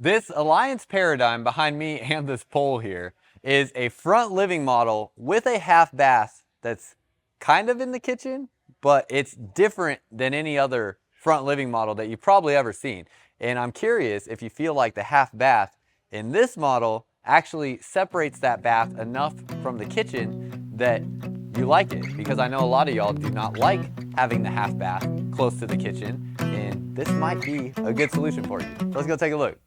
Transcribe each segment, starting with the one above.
This Alliance Paradigm behind me and this pole here is a front living model with a half bath that's kind of in the kitchen, but it's different than any other front living model that you've probably ever seen. And I'm curious if you feel like the half bath in this model actually separates that bath enough from the kitchen that you like it, because I know a lot of y'all do not like having the half bath close to the kitchen, and this might be a good solution for you. So let's go take a look.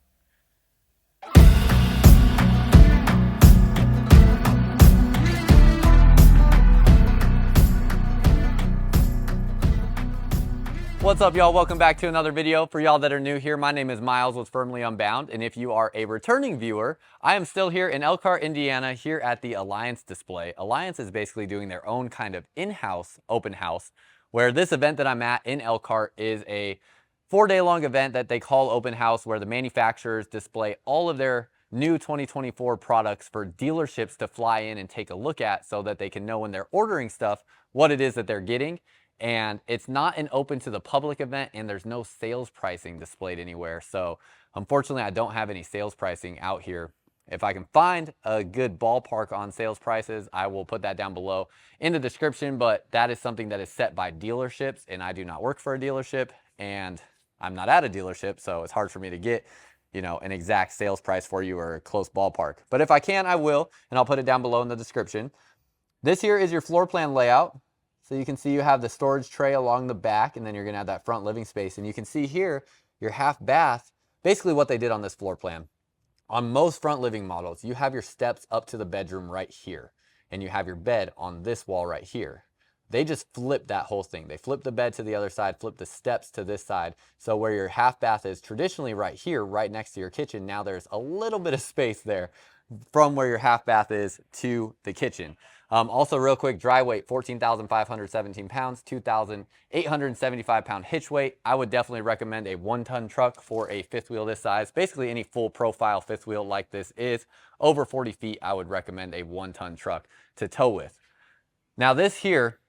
What's up, y'all? Welcome back to another video. For y'all that are new here, my name is Myles with Firmly Unbound, and if you are a returning viewer, I am still here in Elkhart, Indiana, here at the Alliance display. Alliance is basically doing their own kind of in-house open house, where this event that I'm at in Elkhart is a 4-day-long event that they call open house, where the manufacturers display all of their new 2024 products for dealerships to fly in and take a look at, so that they can know when they're ordering stuff what it is that they're getting. And it's not an open to the public event, and there's no sales pricing displayed anywhere. So unfortunately, I don't have any sales pricing out here. If I can find a good ballpark on sales prices, I will put that down below in the description, but that is something that is set by dealerships, and I do not work for a dealership, and I'm not at a dealership, so it's hard for me to get, an exact sales price for you or a close ballpark. But if I can, I will, and I'll put it down below in the description. This here is your floor plan layout. So you can see you have the storage tray along the back, and then you're gonna have that front living space. And you can see here, your half bath, basically what they did on this floor plan. On most front living models, you have your steps up to the bedroom right here, and you have your bed on this wall right here. They just flipped that whole thing. They flipped the bed to the other side, flipped the steps to this side. So where your half bath is traditionally right here, right next to your kitchen, now there's a little bit of space there from where your half bath is to the kitchen. Also, real quick, dry weight, 14,517 pounds, 2,875 pound hitch weight. I would definitely recommend a 1-ton truck for a fifth wheel this size. Basically, any full profile fifth wheel like this is over 40 feet. I would recommend a 1-ton truck to tow with. Now this here,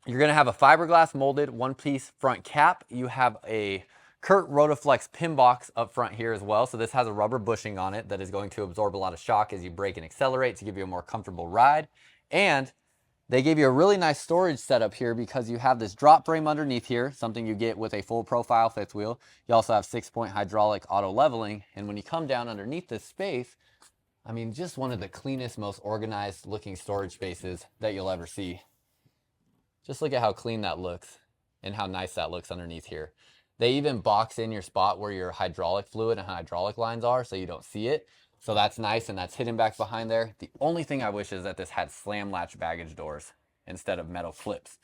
you're gonna have a fiberglass molded 1-piece front cap. You have a Kurt Rotaflex pin box up front here as well. So this has a rubber bushing on it that is going to absorb a lot of shock as you brake and accelerate to give you a more comfortable ride. And they gave you a really nice storage setup here, because you have this drop frame underneath here, something you get with a full profile fifth wheel. You also have 6-point hydraulic auto leveling. And when you come down underneath this space, I mean, just one of the cleanest, most organized looking storage spaces that you'll ever see. Just look at how clean that looks and how nice that looks underneath here. They even box in your spot where your hydraulic fluid and hydraulic lines are, so you don't see it. So that's nice, and that's hidden back behind there. The only thing I wish is that this had slam latch baggage doors instead of metal clips.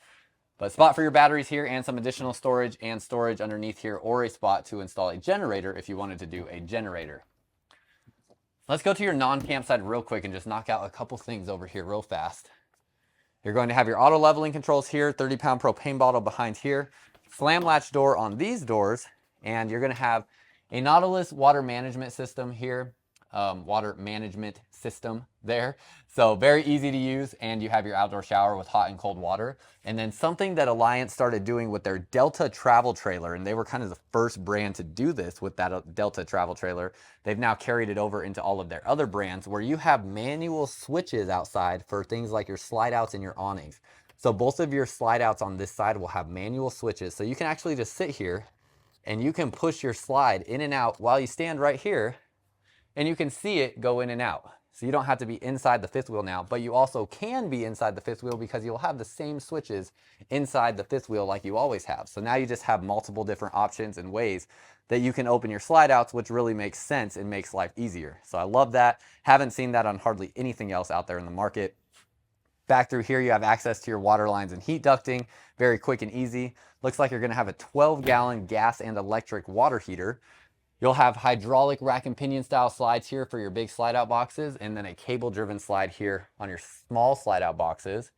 But spot for your batteries here, and some additional storage and storage underneath here, or a spot to install a generator if you wanted to do a generator. Let's go to your non-camp side real quick and just knock out a couple things over here real fast. You're going to have your auto leveling controls here, 30-pound propane bottle behind here, slam latch door on these doors, and you're going to have a Nautilus water management system here. There. So very easy to use, and you have your outdoor shower with hot and cold water. And then something that Alliance started doing with their Delta travel trailer, and they were kind of the first brand to do this with that Delta travel trailer. They've now carried it over into all of their other brands, where you have manual switches outside for things like your slide outs and your awnings. So both of your slide outs on this side will have manual switches. So you can actually just sit here and you can push your slide in and out while you stand right here, and you can see it go in and out. So you don't have to be inside the fifth wheel now, but you also can be inside the fifth wheel, because you'll have the same switches inside the fifth wheel like you always have. So now you just have multiple different options and ways that you can open your slide outs, which really makes sense and makes life easier. So I love that. Haven't seen that on hardly anything else out there in the market. Back through here, you have access to your water lines and heat ducting. Very quick and easy. Looks like you're gonna have a 12-gallon gas and electric water heater. You'll have hydraulic rack and pinion style slides here for your big slide out boxes, and then a cable driven slide here on your small slide out boxes.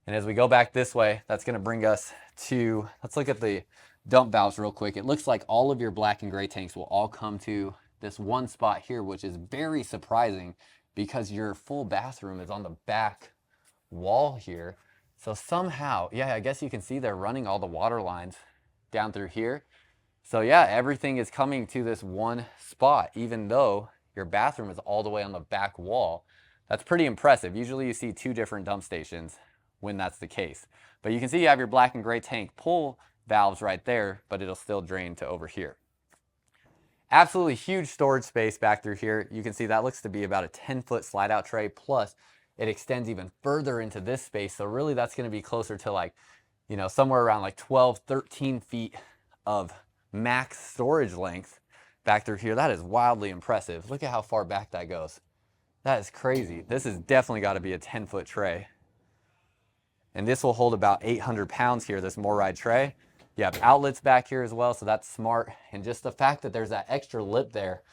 And as we go back this way, that's going to bring us to, let's look at the dump valves real quick. It looks like all of your black and gray tanks will all come to this one spot here, which is very surprising, because your full bathroom is on the back wall here. So somehow, yeah, I guess you can see they're running all the water lines down through here. So yeah, everything is coming to this one spot, even though your bathroom is all the way on the back wall. That's pretty impressive. Usually you see two different dump stations when that's the case. But you can see you have your black and gray tank pull valves right there, but it'll still drain to over here. Absolutely huge storage space back through here. You can see that looks to be about a 10-foot slide out tray, plus it extends even further into this space. So really that's going to be closer to like, you know, somewhere around like 12, 13 feet of max storage length back through here. That is wildly impressive. Look at how far back that goes. That is crazy. This has definitely got to be a 10-foot tray. And this will hold about 800 pounds here, this MORryde tray. You have outlets back here as well, so that's smart. And just the fact that there's that extra lip there,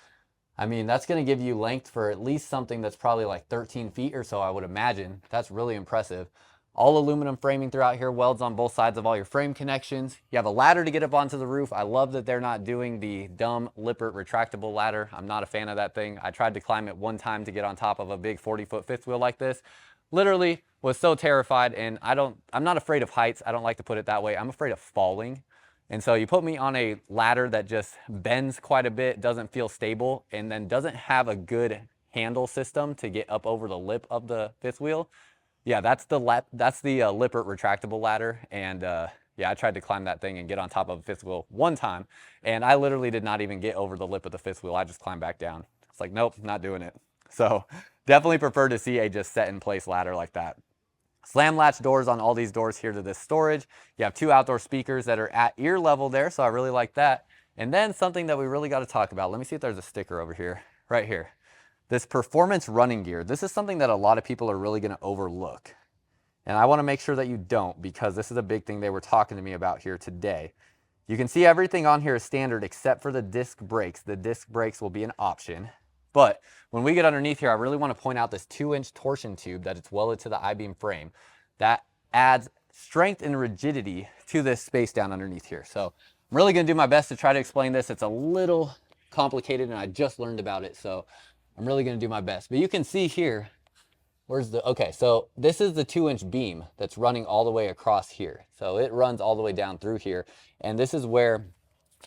I mean, that's going to give you length for at least something that's probably like 13 feet or so, I would imagine. That's really impressive. All aluminum framing throughout here, welds on both sides of all your frame connections. You have a ladder to get up onto the roof. I love that they're not doing the dumb Lippert retractable ladder. I'm not a fan of that thing. I tried to climb it one time to get on top of a big 40-foot fifth wheel like this. Literally was so terrified, and I'm not afraid of heights. I don't like to put it that way. I'm afraid of falling. And so you put me on a ladder that just bends quite a bit, doesn't feel stable, and then doesn't have a good handle system to get up over the lip of the fifth wheel. Yeah, that's the Lippert retractable ladder. And yeah, I tried to climb that thing and get on top of a fifth wheel one time, and I literally did not even get over the lip of the fifth wheel. I just climbed back down. It's like, nope, not doing it. So definitely prefer to see a just set in place ladder like that. Slam latch doors on all these doors here to this storage. You have two outdoor speakers that are at ear level there, so I really like that. And then something that we really got to talk about. Let me see if there's a sticker over here, right here. This performance running gear. This is something that a lot of people are really going to overlook. And I want to make sure that you don't, because this is a big thing they were talking to me about here today. You can see everything on here is standard except for the disc brakes. The disc brakes will be an option. But when we get underneath here, I really want to point out this 2-inch torsion tube that it's welded to the I-beam frame. That adds strength and rigidity to this space down underneath here. So I'm really going to do my best to try to explain this. It's a little complicated and I just learned about it, so I'm really going to do my best. But you can see here, okay, so this is the 2-inch beam that's running all the way across here. So it runs all the way down through here. And this is where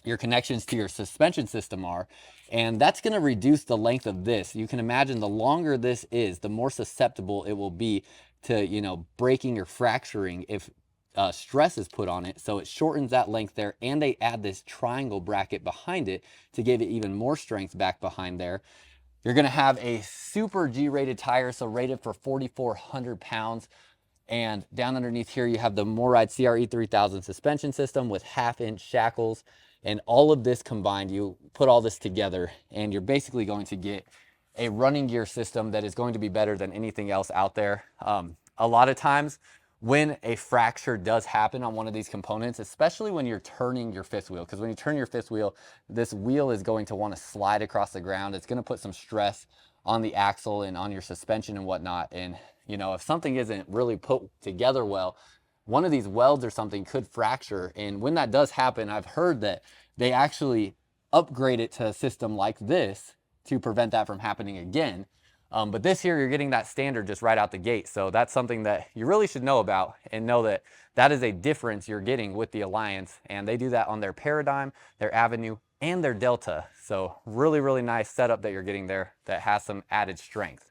your connections to your suspension system are. And that's going to reduce the length of this. You can imagine the longer this is, the more susceptible it will be to, you know, breaking or fracturing if stress is put on it. So it shortens that length there, and they add this triangle bracket behind it to give it even more strength back behind there. You're going to have a super G-rated tire, so rated for 4,400 pounds. And down underneath here, you have the MORryde CRE 3000 suspension system with 1/2-inch shackles. And all of this combined, you put all this together, and you're basically going to get a running gear system that is going to be better than anything else out there. A lot of times when a fracture does happen on one of these components, especially when you're turning your fifth wheel, because when you turn your fifth wheel, this wheel is going to want to slide across the ground. It's going to put some stress on the axle and on your suspension and whatnot. And, you know, if something isn't really put together well, one of these welds or something could fracture. And when that does happen, I've heard that they actually upgrade it to a system like this to prevent that from happening again. But this here, you're getting that standard just right out the gate. So that's something that you really should know about, and know that that is a difference you're getting with the Alliance. And they do that on their Paradigm, their Avenue, and their Delta. So really, really nice setup that you're getting there that has some added strength.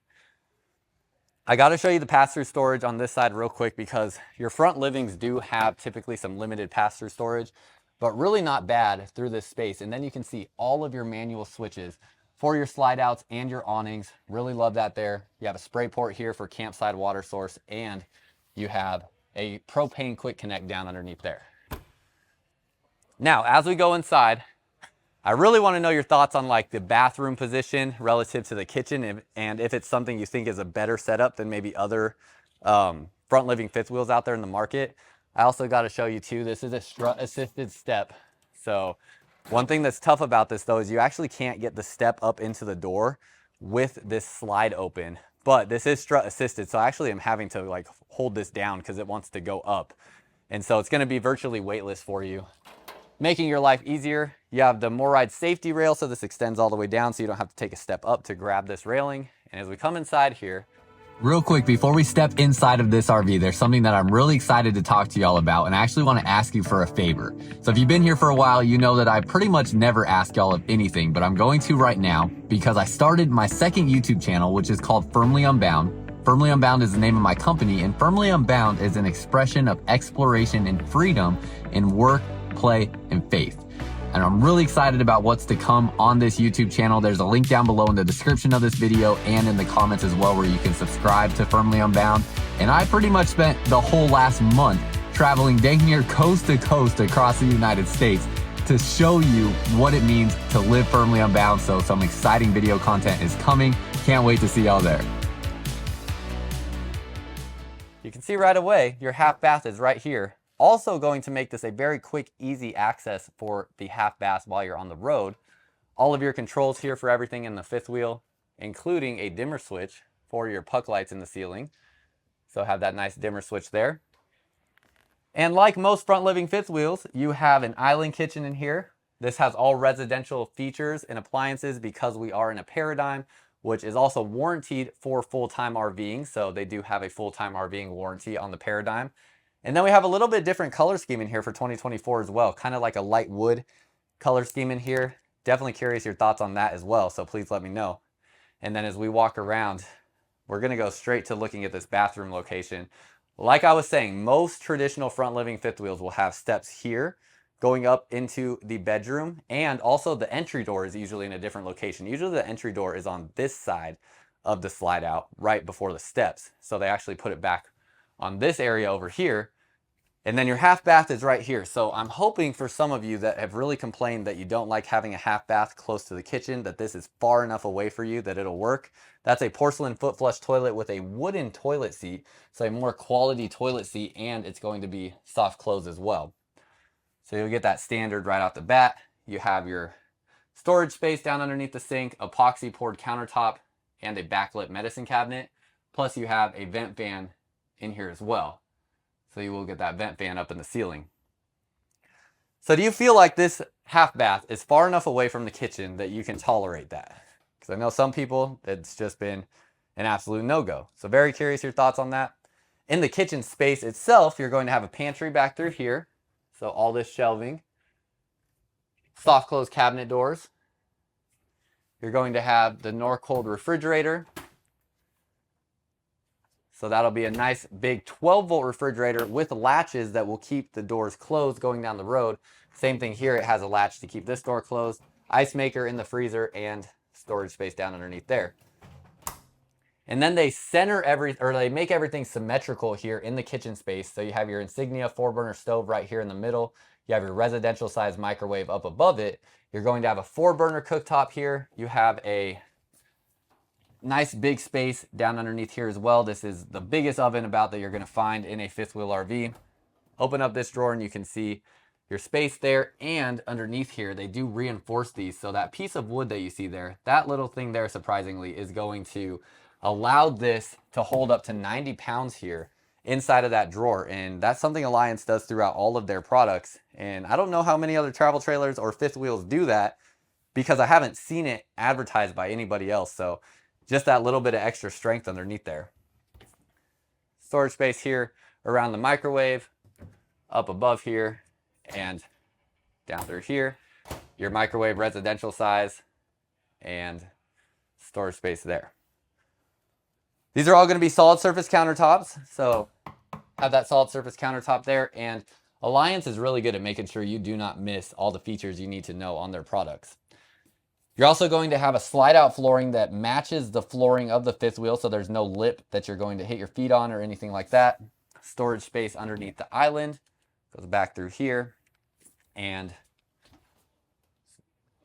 I got to show you the pass-through storage on this side real quick, because your front livings do have typically some limited pass-through storage, but really not bad through this space. And then you can see all of your manual switches for your slide outs and your awnings. Really love that there. You have a spray port here for campsite water source, and you have a propane quick connect down underneath there. Now, as we go inside, I really want to know your thoughts on like the bathroom position relative to the kitchen, and if it's something you think is a better setup than maybe other front living fifth wheels out there in the market. I also got to show you too, this is a strut assisted step. So one thing that's tough about this though is you actually can't get the step up into the door with this slide open, but this is strut assisted. So I actually am having to like hold this down because it wants to go up. And so it's going to be virtually weightless for you, making your life easier. You have the MORryde safety rail, so this extends all the way down so you don't have to take a step up to grab this railing. And as we come inside here, Real quick, before we step inside of this RV, there's something that I'm really excited to talk to y'all about, and I actually want to ask you for a favor. So if you've been here for a while, you know that I pretty much never ask y'all of anything, but I'm going to right now because I started my second YouTube channel, which is called Firmly Unbound. Firmly Unbound is the name of my company, and Firmly Unbound is an expression of exploration and freedom in work, play, and faith. And I'm really excited about what's to come on this YouTube channel. There's a link down below in the description of this video and in the comments as well, where you can subscribe to Firmly Unbound. And I pretty much spent the whole last month traveling dang near coast to coast across the United States to show you what it means to live firmly unbound. So some exciting video content is coming. Can't wait to see y'all there. You can see right away, your half bath is right here. Also going to make this a very quick, easy access for the half bath while you're on the road. All of your controls here for everything in the fifth wheel, including a dimmer switch for your puck lights in the ceiling. So have that nice dimmer switch there. And like most front living fifth wheels, you have an island kitchen in here. This has all residential features and appliances because we are in a paradigm, which is also warranted for full-time RVing. So they do have a full-time RVing warranty on the paradigm. And then we have a little bit different color scheme in here for 2024 as well, kind of like a light wood color scheme in here. Definitely curious your thoughts on that as well, so please let me know. And then as we walk around, we're gonna go straight to looking at this bathroom location. Like I was saying, most traditional front living fifth wheels will have steps here going up into the bedroom, and also the entry door is usually in a different location. Usually the entry door is on this side of the slide out right before the steps. So they actually put it back on this area over here. And then your half bath is right here. So I'm hoping for some of you that have really complained that you don't like having a half bath close to the kitchen, that this is far enough away for you that it'll work. That's a porcelain foot flush toilet with a wooden toilet seat. So a more quality toilet seat, and it's going to be soft close as well. So you'll get that standard right out the bat. You have your storage space down underneath the sink, epoxy poured countertop, and a backlit medicine cabinet. Plus you have a vent fan in here as well. So you will get that vent fan up in the ceiling. So do you feel like this half bath is far enough away from the kitchen that you can tolerate that? Because I know some people, it's just been an absolute no-go. So very curious your thoughts on that. In the kitchen space itself, you're going to have a pantry back through here. So all this shelving, soft close cabinet doors. You're going to have the Norcold refrigerator. So that'll be a nice big 12-volt refrigerator with latches that will keep the doors closed going down the road. Same thing here, it has a latch to keep this door closed. Ice maker in the freezer and storage space down underneath there. And then they they make everything symmetrical here in the kitchen space. So you have your Insignia 4-burner stove right here in the middle. You have your residential size microwave up above it. You're going to have a 4-burner cooktop here. You have a nice big space down underneath here as well. This is the biggest oven about that you're going to find in a fifth wheel RV. Open up this drawer and you can see your space there, and underneath here they do reinforce these. So that piece of wood that you see there, that little thing there surprisingly is going to allow this to hold up to 90 pounds here inside of that drawer. And that's something Alliance does throughout all of their products. And I don't know how many other travel trailers or fifth wheels do that, because I haven't seen it advertised by anybody else. So just that little bit of extra strength underneath there. Storage space here around the microwave, up above here, and down through here. Your microwave residential size, and storage space there. These are all going to be solid surface countertops. So have that solid surface countertop there. And Alliance is really good at making sure you do not miss all the features you need to know on their products. You're also going to have a slide out flooring that matches the flooring of the fifth wheel, so there's no lip that you're going to hit your feet on or anything like that. Storage space underneath the island goes back through here, and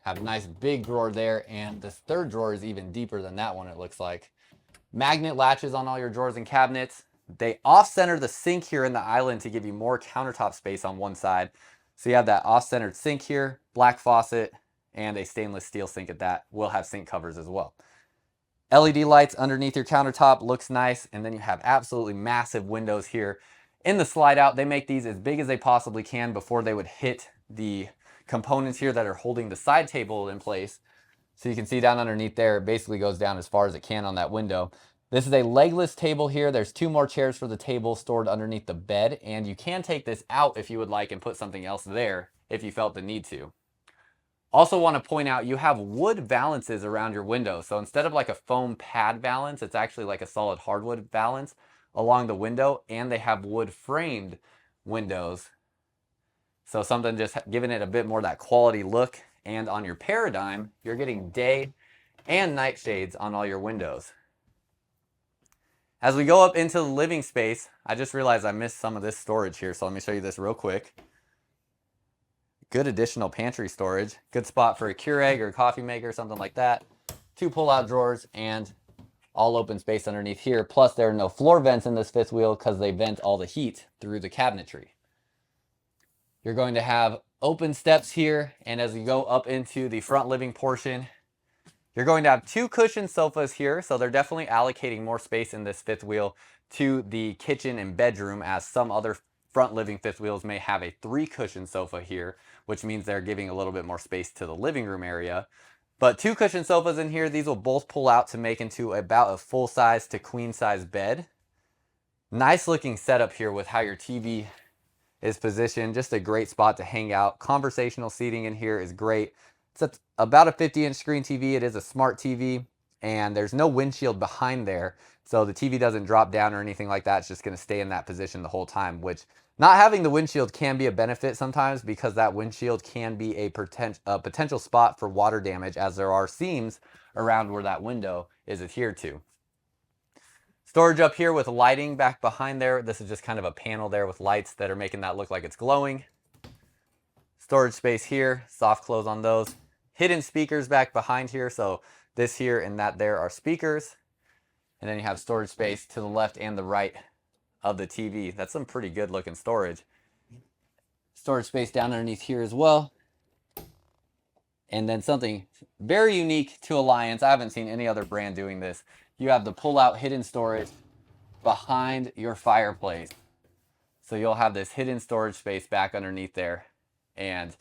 have a nice big drawer there, and this third drawer is even deeper than that one, it looks like. Magnet latches on all your drawers and cabinets. They off-center the sink here in the island to give you more countertop space on one side. So you have that off-centered sink here, black faucet, and a stainless steel sink at that. Will have sink covers as well. LED lights underneath your countertop, looks nice. And then you have absolutely massive windows here in the slide out. They make these as big as they possibly can before they would hit the components here that are holding the side table in place. So you can see down underneath there, it basically goes down as far as it can on that window. This is a legless table here. There's 2 more chairs for the table stored underneath the bed, and you can take this out if you would like and put something else there if you felt the need to. Also want to point out you have wood valances around your window. So instead of like a foam pad valance, it's actually like a solid hardwood valance along the window, and they have wood framed windows. So something just giving it a bit more that quality look. And on your Paradigm, you're getting day and night shades on all your windows. As we go up into the living space, I just realized I missed some of this storage here, so let me show you this real quick. Good additional pantry storage. Good spot for a Keurig or a coffee maker, something like that. 2 pull-out drawers and all open space underneath here. Plus, there are no floor vents in this fifth wheel because they vent all the heat through the cabinetry. You're going to have open steps here, and as you go up into the front living portion, you're going to have 2 cushion sofas here, so they're definitely allocating more space in this fifth wheel to the kitchen and bedroom, as some other front living fifth wheels may have a 3 cushion sofa here, which means they're giving a little bit more space to the living room area. But 2 cushion sofas in here, these will both pull out to make into about a full size to queen size bed. Nice looking setup here with how your TV is positioned. Just a great spot to hang out. Conversational seating in here is great. It's about a 50-inch screen TV. It is a smart TV, and there's no windshield behind there, so the TV doesn't drop down or anything like that. It's just going to stay in that position the whole time, which not having the windshield can be a benefit sometimes, because that windshield can be a potential spot for water damage, as there are seams around where that window is adhered to. Storage up here with lighting back behind there. This is just kind of a panel there with lights that are making that look like it's glowing. Storage space here, soft close on those. Hidden speakers back behind here, so this here and that there are speakers. And then you have storage space to the left and the right of the TV. That's some pretty good looking storage. Storage space down underneath here as well. And then something very unique to Alliance, I haven't seen any other brand doing this. You have the pull-out hidden storage behind your fireplace. So you'll have this hidden storage space back underneath there. And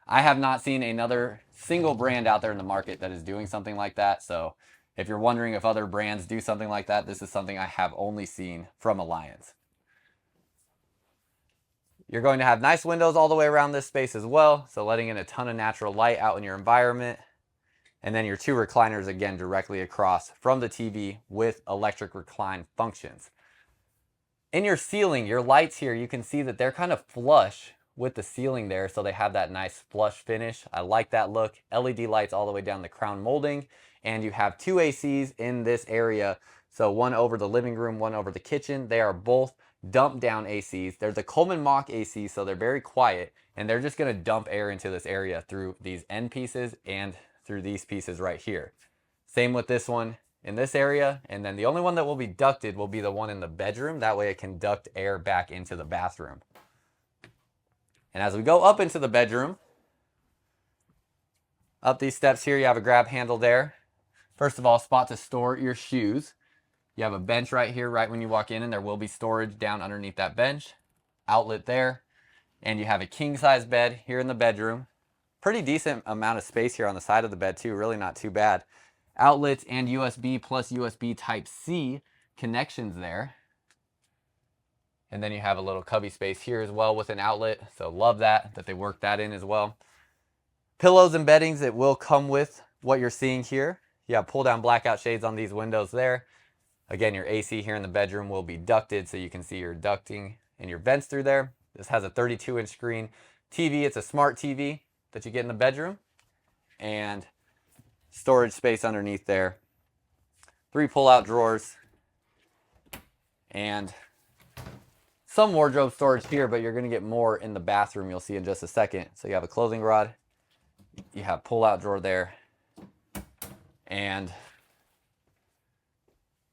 I have not seen another single brand out there in the market that is doing something like that. So if you're wondering if other brands do something like that, this is something I have only seen from Alliance. You're going to have nice windows all the way around this space as well, so letting in a ton of natural light out in your environment. And then your 2 recliners again directly across from the TV with electric recline functions. In your ceiling, your lights here, you can see that they're kind of flush with the ceiling there, so they have that nice flush finish. I like that look. LED lights all the way down the crown molding, and you have 2 ACs in this area, so one over the living room, one over the kitchen. They are both dump down ACs. They're the Coleman Mach ACs, so they're very quiet, and they're just going to dump air into this area through these end pieces and through these pieces right here. Same with this one in this area, and then the only one that will be ducted will be the one in the bedroom. That way it can duct air back into the bathroom. And as we go up into the bedroom, up these steps here, you have a grab handle there. First of all, spot to store your shoes. You have a bench right here, right when you walk in, and there will be storage down underneath that bench. Outlet there. And you have a king size bed here in the bedroom. Pretty decent amount of space here on the side of the bed too, really not too bad. Outlets and USB plus USB Type-C connections there. And then you have a little cubby space here as well with an outlet. So love that they worked that in as well. Pillows and beddings, it will come with what you're seeing here. You have pull down blackout shades on these windows there. Again, your AC here in the bedroom will be ducted, so you can see your ducting and your vents through there. This has a 32-inch screen TV. It's a smart TV that you get in the bedroom. And storage space underneath there. 3 pull-out drawers. And some wardrobe storage here, but you're going to get more in the bathroom, you'll see in just a second. So you have a clothing rod, you have pull-out drawer there, and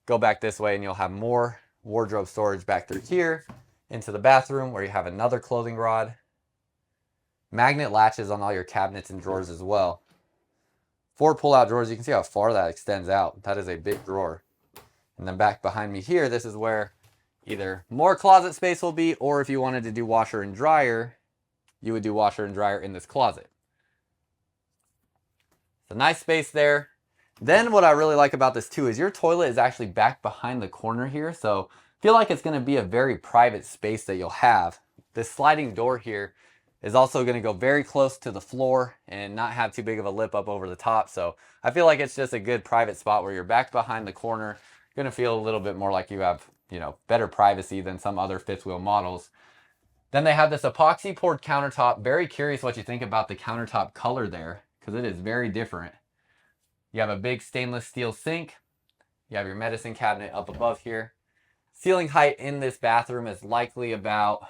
go back this way and you'll have more wardrobe storage back through here into the bathroom, where you have another clothing rod. Magnet latches on all your cabinets and drawers as well. 4 pull-out drawers. You can see how far that extends out. That is a big drawer. And then back behind me here, this is where either more closet space will be, or if you wanted to do washer and dryer, you would do washer and dryer in this closet. So nice space there. Then what I really like about this too is your toilet is actually back behind the corner here. So I feel like it's gonna be a very private space that you'll have. This sliding door here is also gonna go very close to the floor and not have too big of a lip up over the top. So I feel like it's just a good private spot where you're back behind the corner. You're gonna feel a little bit more like you have, you know, better privacy than some other fifth wheel models. Then they have this epoxy poured countertop. Very curious what you think about the countertop color there, because it is very different. You have a big stainless steel sink. You have your medicine cabinet up above here. Ceiling height in this bathroom is likely about,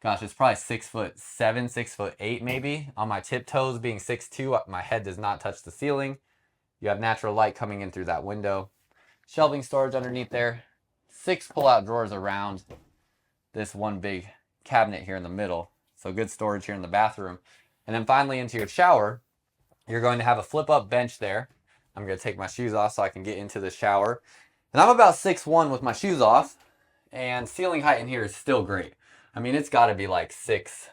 gosh, it's probably 6'7", 6'8" maybe. On my tiptoes being 6'2", my head does not touch the ceiling. You have natural light coming in through that window. Shelving storage underneath there. 6 pull-out drawers around this one big cabinet here in the middle. So good storage here in the bathroom. And then finally into your shower, you're going to have a flip-up bench there. I'm going to take my shoes off so I can get into the shower. And I'm about 6'1" with my shoes off. And ceiling height in here is still great. I mean, it's got to be like 6'7",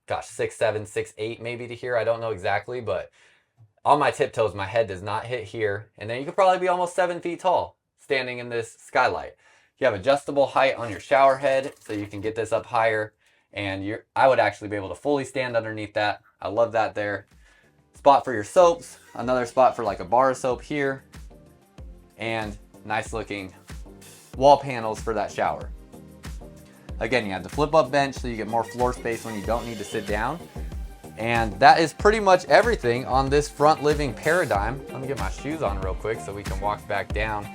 6'8" maybe to here. I don't know exactly, but on my tiptoes, my head does not hit here. And then you could probably be almost 7 feet tall standing in this skylight. You have adjustable height on your shower head, so you can get this up higher. And I would actually be able to fully stand underneath that. I love that there. Spot for your soaps, another spot for like a bar of soap here, and nice looking wall panels for that shower. Again, you have the flip up bench so you get more floor space when you don't need to sit down. And that is pretty much everything on this front living paradigm. Let me get my shoes on real quick so we can walk back down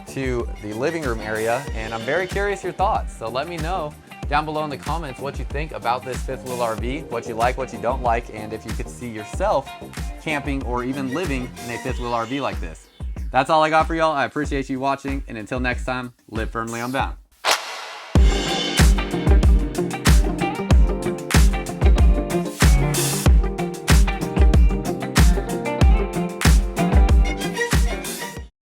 to the living room area. And I'm very curious your thoughts, so let me know down below in the comments what you think about this fifth wheel RV, what you like, what you don't like, and if you could see yourself camping or even living in a fifth wheel RV like this. That's all I got for y'all. I appreciate you watching, and until next time, live firmly unbound.